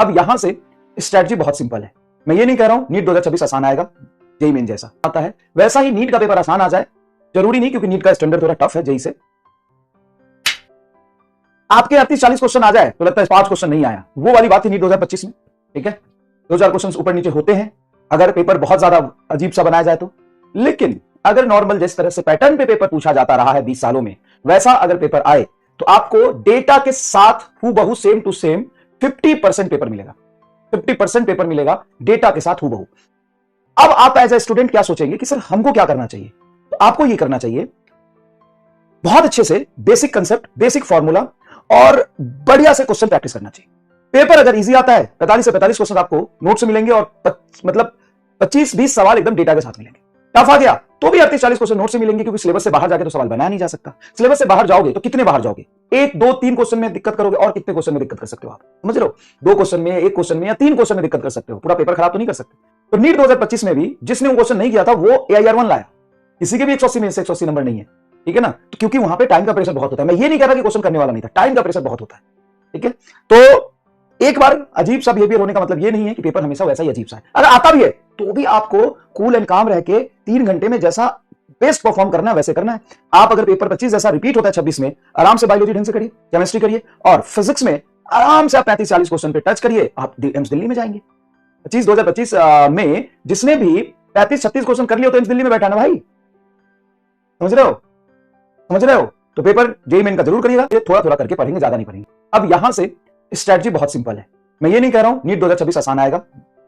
अब यहां से स्ट्रेटजी बहुत सिंपल है। मैं ये नहीं कह रहा हूं नीट 2026 आसान आएगा, जेईई मेन जैसा आता है वैसा ही नीट का पेपर आसान आ जाए, जरूरी नहीं, क्योंकि नीट का स्टैंडर्ड थोड़ा टफ है जेईई से। आपके 38-40 क्वेश्चन आ जाए तो लगता है 5 क्वेश्चन नहीं आया, वो वाली बात थी नीट 2025 में। ठीक है, 2-4 क्वेश्चन ऊपर नीचे होते हैं अगर पेपर बहुत ज्यादा अजीब सा बनाया जाए तो, लेकिन अगर नॉर्मल जिस तरह से पैटर्न पे पेपर पूछा जाता रहा है 20 सालों में, वैसा अगर पेपर आए तो आपको डेटा के साथ हूबहू सेम टू सेम 50% पेपर मिलेगा। 50% पेपर मिलेगा डेटा के साथ हूबहू। अब आप एज ए स्टूडेंट क्या सोचेंगे कि सर हमको क्या करना चाहिए? तो आपको ये करना चाहिए, बहुत अच्छे से बेसिक कंसेप्ट, बेसिक फॉर्मूला और बढ़िया से क्वेश्चन प्रैक्टिस करना चाहिए। पेपर अगर इजी आता है 45 से 45 क्वेश्चन आपको नोट से मिलेंगे और मतलब 25-20 सवाल एकदम डेटा के साथ मिलेंगे। टफ आ गया तो भी 38-40 क्वेश्चन नोट से मिलेंगे, क्योंकि सिलेबस से बाहर जाके तो सवाल बनाया नहीं जा सकता। सिलेबस से बाहर जाओगे तो कितने बाहर जाओगे? 1, 2, 3 क्वेश्चन में दिक्कत करोगे और कितने क्वेश्चन में दिक्कत कर सकते हो आप? समझ रहे हो? 2 क्वेश्चन में, 1 क्वेश्चन में या 3 क्वेश्चन में दिक्कत कर सकते हो, पूरा पेपर खराब तो नहीं कर सकते। तो नीट 2025 में भी जिसने वो क्वेश्चन नहीं किया था वो AIR1 लाया, किसी के भी 180 में से 180 नंबर नहीं है। ठीक है ना, तो क्योंकि वहां पे टाइम का प्रेशर बहुत होता है। मैं ये नहीं कह रहा कि क्वेश्चन करने वाला नहीं था, टाइम का प्रेशर बहुत होता है। ठीक है, तो एक बार अजीब सा बिहेवियर होने का मतलब ये नहीं है कि पेपर हमेशा वैसा ही अजीब सा है। अगर आता भी है तो भी आपको कूल एंड काम रह के 3 घंटे में जैसा बेस्ट परफॉर्म करना है वैसे करना है। आप अगर पेपर 25 जैसा रिपीट होता है 26 में, आराम से बायोलॉजी ढंग से करिए, केमिस्ट्री करिए, और फिजिक्स में आराम से आप 35-40 क्वेश्चन पे टच करिए, आप एम्स दिल्ली में जाएंगे। 2025 में जिसने भी 35-36 क्वेश्चन कर लिए तो एम्स दिल्ली में बैठा ना भाई। समझ रहे हो? समझ रहे हो? तो पेपर जेईई मेन का जरूर करिएगा, थोड़ा थोड़ा करके पढ़ेंगे, ज्यादा नहीं पढ़ेंगे। अब यहां से स्ट्रेटजी बहुत सिंपल है। मैं ये नहीं कह रहा हूं नीट 2026 आसान आएगा,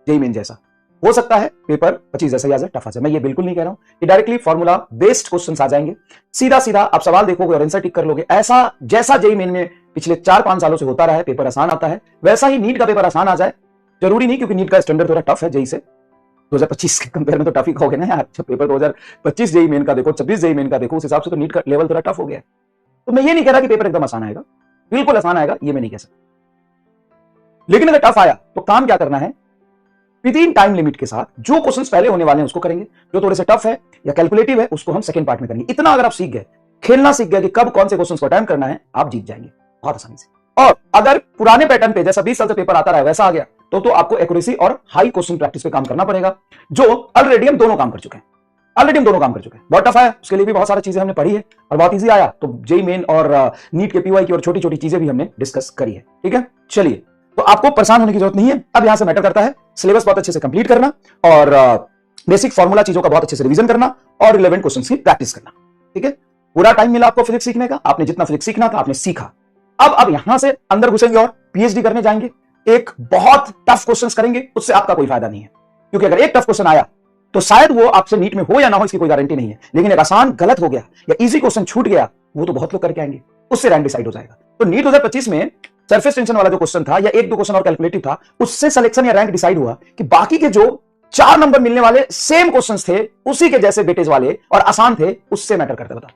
जेईई मेन जैसा हो सकता है, पेपर 25 जैसा ही आ जाए, टफ आ जाए। मैं ये बिल्कुल नहीं कह रहा हूं कि डायरेक्टली फॉर्मूला बेस्ड क्वेश्चंस आ जाएंगे, सीधा सीधा आप सवाल देखोगे और आंसर टिक कर लोगे। ऐसा जैसा जेईई मेन में पिछले 4-5 सालों से होता रहा है, पेपर आसान आता है, वैसा ही नीट का पेपर आसान आ जाए, जरूरी नहीं, क्योंकि नीट का स्टैंडर्ड थोड़ा टफ है जेईई से। 2025 के कंपेयर में तो टफ ही कहोगे ना यार, जब पेपर 2025 जेईई मेन का देखो, 26 जेईई मेन का देखो, उस हिसाब से तो नीट का लेवल थोड़ा टफ हो गया है। तो मैं ये नहीं कह रहा कि पेपर एकदम आसान आएगा, बिल्कुल आसान आएगा, ये मैं नहीं कह सकता। लेकिन अगर टफ आया तो काम क्या करना है, विद इन टाइम लिमिट के साथ जो क्वेश्चंस पहले होने वाले हैं उसको करेंगे, जो थोड़े से टफ है या कैलकुलेटिव है उसको हम सेकंड पार्ट में करेंगे। इतना अगर आप सीख गए, खेलना सीख गए कि कब कौन से क्वेश्चंस को अटेम्प्ट करना है, आप जीत जाएंगे बहुत आसानी से। और अगर पुराने पैटर्न पे जैसा 20 साल से पेपर आता रहा है वैसा आ गया तो आपको एक्यूरेसी और हाई क्वेश्चन प्रैक्टिस पे काम करना पड़ेगा, जो ऑलरेडी हम दोनों काम कर चुके हैं। ऑलरेडी हम दोनों काम कर चुके हैं। बहुत टफ आया उसके लिए भी बहुत सारी चीजें हमने पढ़ी है, और बहुत इजी आया तो जेईई मेन और नीट के पीवाई की और छोटी छोटी चीजें भी हमने डिस्कस करी है। ठीक है, चलिए, तो आपको परेशान होने की जरूरत नहीं है। अब यहां से मैटर करता है सिलेबस बहुत अच्छे से कंप्लीट करना और बेसिक फॉर्मूला चीजों का बहुत अच्छे से रिवीजन करना और रिलेवेंट क्वेश्चंस की प्रैक्टिस करना। ठीक है, पूरा टाइम मिला आपको फिजिक्स सीखने का, आपने जितना फिजिक्स सीखना था आपने सीखा। अब यहां से अंदर घुसेंगे और पीएचडी करने जाएंगे। एक बहुत टफ क्वेश्चंस करेंगे, उससे आपका कोई फायदा नहीं है, क्योंकि अगर एक टफ क्वेश्चन आया तो शायद वो आपसे नीट में हो या ना हो इसकी कोई गारंटी नहीं है, लेकिन एक आसान गलत हो गया या इजी क्वेश्चन छूट गया, वो तो बहुत लोग करके आएंगे, उससे रैंक डिसाइड हो जाएगा। तो नीट 2025 में सरफेस टेंशन वाला जो क्वेश्चन था या 1-2 क्वेश्चन और कैलकुलेटिव था, उससे सिलेक्शन या रैंक डिसाइड हुआ कि बाकी के जो 4 नंबर मिलने वाले सेम क्वेश्चंस थे, उसी के जैसे वेटेज वाले और आसान थे, उससे मैटर करता है। बताओ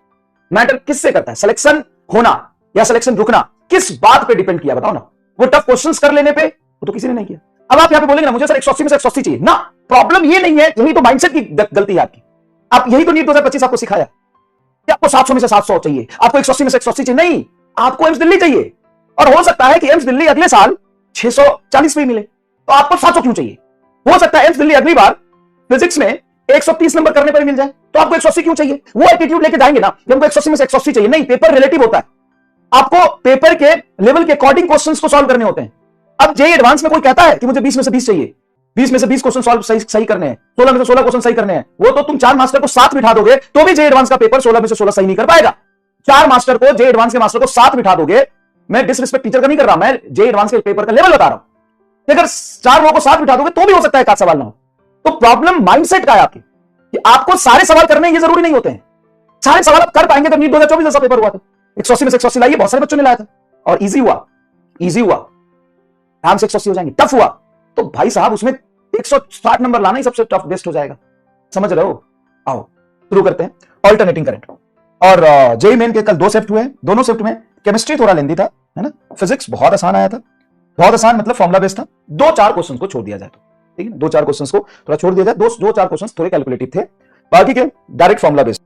मैटर किससे करता है? सिलेक्शन होना या सिलेक्शन रुकना किस बात पे डिपेंड किया? बताओ ना। वो टफ क्वेश्चंस कर लेने पे वो तो किसी ने नहीं किया। अब आप यहां पे बोलेंगे ना मुझे सर 180 में से 180 चाहिए ना, प्रॉब्लम ये नहीं है, यही तो माइंडसेट की गलती है आपकी। आप यही तो नीट 2025 आपको सिखाया कि आपको 700 में से 700 चाहिए, आपको 180 में से 180 चाहिए, नहीं, आपको एम्स दिल्ली चाहिए। और हो सकता है कि एम्स दिल्ली अगले साल 640 में मिले, तो आपको 700 क्यों चाहिए? हो सकता है एम्स दिल्ली अगली बार फिजिक्स में 130 नंबर करने पर मिल जाए, तो आपको 180 क्यों चाहिए? वो एटीट्यूड लेके जाएंगे ना कि हमको 180 में से 180 चाहिए, नहीं, पेपर रिलेटिव होता है। आपको पेपर के लेवल के अकॉर्डिंग क्वेश्चंस को सॉल्व करने होते हैं। अब जेईई एडवांस में कोई कहता है कि मुझे 20 में से 20 चाहिए, 20 में से 20 क्वेश्चन सॉल्व सही करने हैं, 16 में से 16 क्वेश्चन सही करने हैं, वो तो तुम 4 मास्टर को साथ बिठा दोगे तो भी जेईई एडवांस का पेपर 16 में से 16 सही नहीं कर पाएगा। 4 मास्टर को, जेईई एडवांस के मास्टर को साथ बिठा दोगे, मैं डिसरिस्पेक्ट टीचर का नहीं कर रहा, मैं जेईई एडवांस के पेपर का लेवल बता रहा हूं। अगर 4 लोगों को साथ बिठा दोगे तो भी हो सकता है एक आध सवाल ना हो। तो प्रॉब्लम माइंडसेट का है आपकी कि आपको सारे सवाल करने ये जरूरी नहीं होते हैं। सारे सवाल आप कर पाएंगे तो नीट 2024 जैसा पेपर हुआ था, 180 में से 180 लाइए, बहुत सारे बच्चों ने लाया था और इजी हुआ, इजी हुआ, आराम से 180 हो जाएंगे। टफ हुआ तो भाई साहब उसमें 160 नंबर लाना ही सबसे टफ बेस्ट हो जाएगा। समझ रहे हो? आओ शुरू करते हैं ऑल्टरनेटिंग करंट। और जेईई मेन के कल 2 शिफ्ट हुए, दोनों शिफ्ट में केमिस्ट्री थोड़ा लेंदी था, है ना, फिजिक्स बहुत आसान आया था, बहुत आसान मतलब फॉर्मुला बेस्ड था। 2-4 क्वेश्चन को छोड़ दिया जाए तो ठीक है, 2-4 क्वेश्चन को थोड़ा छोड़ दिया जाए, 2-4 क्वेश्चन थोड़े कैलकुलेटिव थे, बाकी के डायरेक्ट फॉर्मुला बेस्ड।